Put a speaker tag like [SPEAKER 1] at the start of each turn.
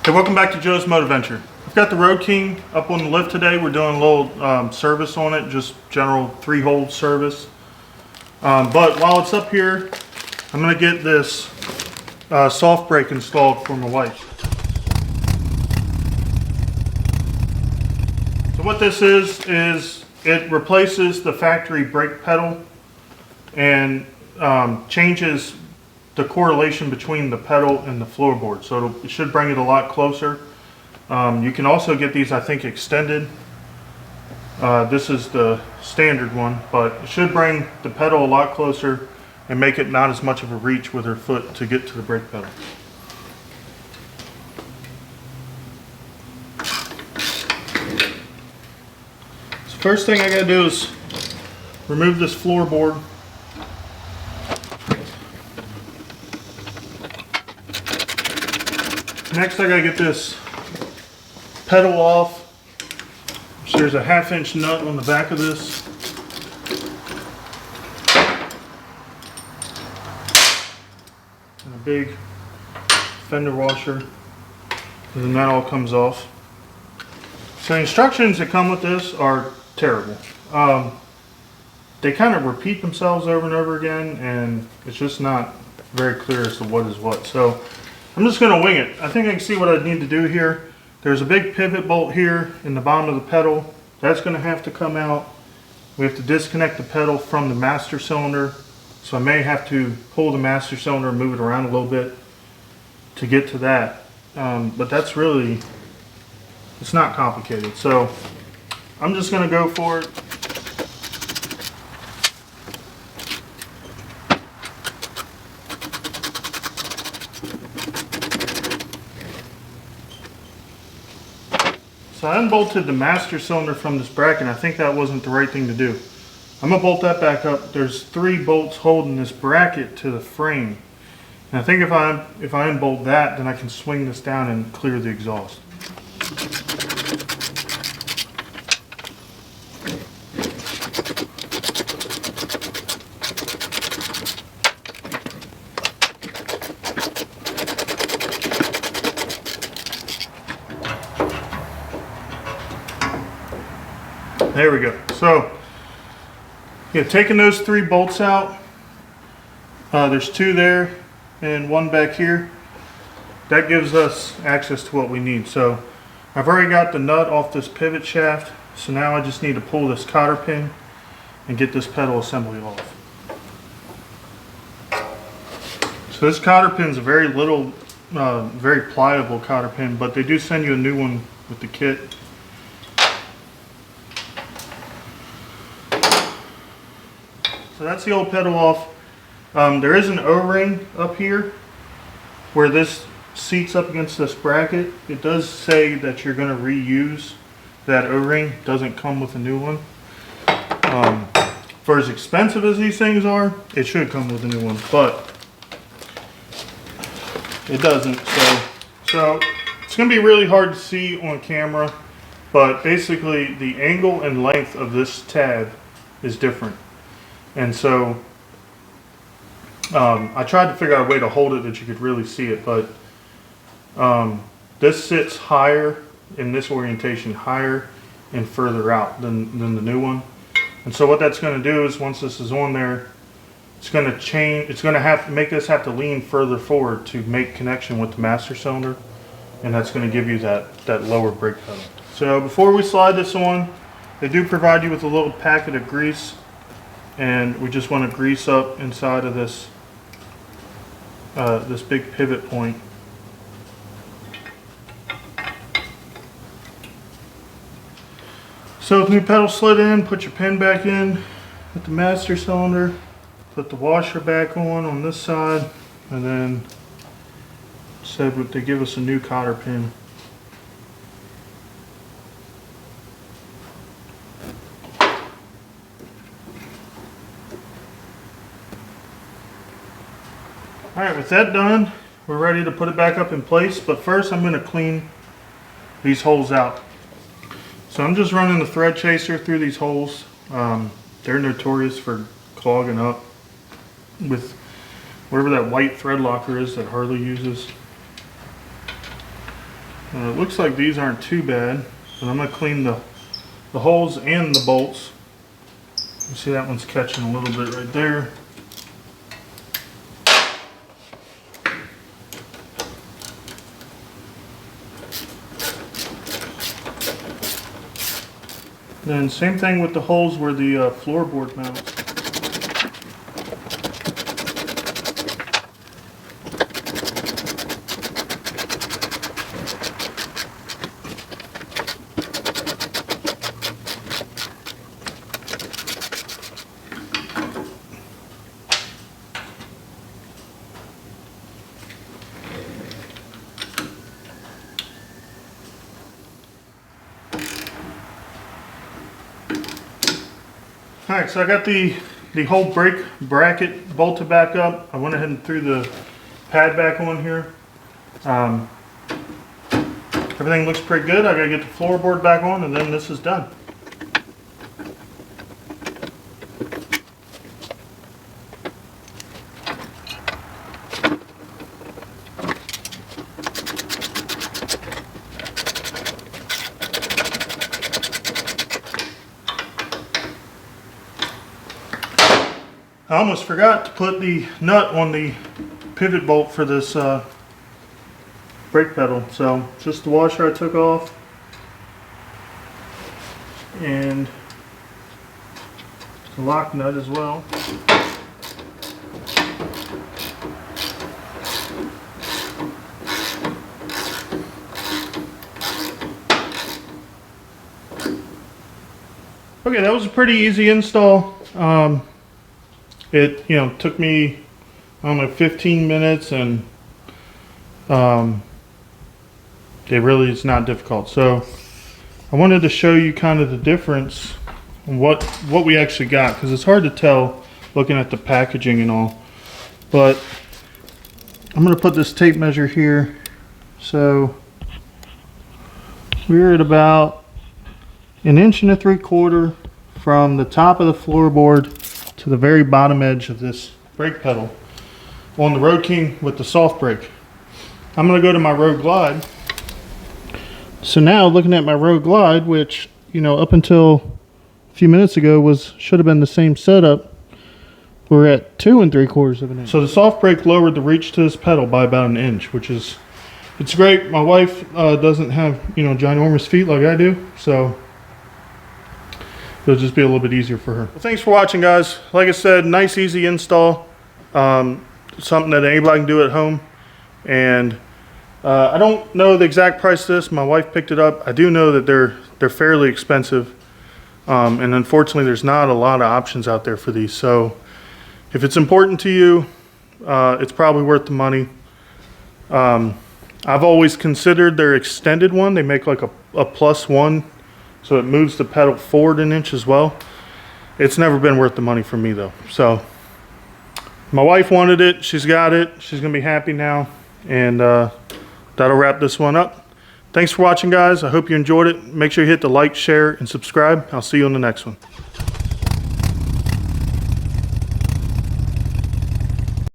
[SPEAKER 1] Hey, welcome back to Joe's Motor Venture. I've got the Road King up on the lift today. We're doing a little service on it, just general 3-hole service. But while it's up here, I'm going to get this soft brake installed for my wife. So what this is it replaces the factory brake pedal and changes the correlation between the pedal and the floorboard, so it should bring it a lot closer. You can also get these, I think, extended. This is the standard one, but it should bring the pedal a lot closer and make it not as much of a reach with her foot to get to the brake pedal. So first thing I gotta do is remove this floorboard. Next I gotta get this pedal off. So there's a 1/2-inch nut on the back of this. And a big fender washer. And then that all comes off. So the instructions that come with this are terrible. They kind of repeat themselves over and over again, and it's just not very clear as to what is what. So I'm just going to wing it. I think I can see what I need to do here. There's a big pivot bolt here in the bottom of the pedal. That's going to have to come out. We have to disconnect the pedal from the master cylinder. So I may have to pull the master cylinder and move it around a little bit to get to that. But that's really, it's not complicated. So I'm just going to go for it. So I unbolted the master cylinder from this bracket, and I think that wasn't the right thing to do. I'm going to bolt that back up. There's 3 bolts holding this bracket to the frame. And I think if I unbolt that, then I can swing this down and clear the exhaust. There we go. So, yeah, taking those 3 bolts out, there's 2 there and 1 back here. That gives us access to what we need. So, I've already got the nut off this pivot shaft, so now I just need to pull this cotter pin and get this pedal assembly off. So this cotter pin is a very little, very pliable cotter pin, but they do send you a new one with the kit. So that's the old pedal off. There is an O-ring up here where this seats up against this bracket. It does say that you're going to reuse that O-ring. It doesn't come with a new one. For as expensive as these things are, it should come with a new one, but it doesn't. So it's going to be really hard to see on camera, but basically the angle and length of this tab is different. And so I tried to figure out a way to hold it that you could really see it, but this sits higher in this orientation, higher and further out than the new one. And so what that's going to do is once this is on there, it's going to change. It's going to make this have to lean further forward to make connection with the master cylinder, and that's going to give you that lower brake pedal. So before we slide this on, they do provide you with a little packet of grease. And we just want to grease up inside of this this big pivot point. So with the new pedal slid in, put your pin back in with the master cylinder, put the washer back on this side, and then said they give us a new cotter pin. Alright, with that done, we're ready to put it back up in place, but first I'm going to clean these holes out. So I'm just running the thread chaser through these holes. They're notorious for clogging up with whatever that white thread locker is that Harley uses. It looks like these aren't too bad, but I'm going to clean the holes and the bolts. You see that one's catching a little bit right there. Then same thing with the holes where the floorboard mounts. Alright, so I got the whole brake bracket bolted back up. I went ahead and threw the pad back on here. Everything looks pretty good. I gotta get the floorboard back on and then this is done. I almost forgot to put the nut on the pivot bolt for this brake pedal. So just the washer I took off and the lock nut as well. Okay, that was a pretty easy install. It took me, I don't know, 15 minutes, and it really is not difficult. So I wanted to show you kind of the difference in what we actually got, because it's hard to tell looking at the packaging and all. But I'm going to put this tape measure here. So we're at about 1.75 inches from the top of the floorboard to the very bottom edge of this brake pedal on the Road King with the soft brake. I'm going to go to my Road Glide. So now looking at my Road Glide, which up until a few minutes ago should have been the same setup, we're at 2.75 inches. So the soft brake lowered the reach to this pedal by about 1 inch, which is, it's great. My wife doesn't have ginormous feet like I do, so it'll just be a little bit easier for her. Well, thanks for watching, guys. Like I said, nice, easy install. Something that anybody can do at home. And I don't know the exact price of this. My wife picked it up. I do know that they're fairly expensive. And unfortunately, there's not a lot of options out there for these. So if it's important to you, it's probably worth the money. I've always considered their extended one. They make like a +1. So it moves the pedal forward 1 inch as well. It's never been worth the money for me though. So my wife wanted it, she's got it, she's gonna be happy now. And that'll wrap this one up. Thanks for watching, guys. I hope you enjoyed it. Make sure you hit the like, share, and subscribe. I'll see you on the next one.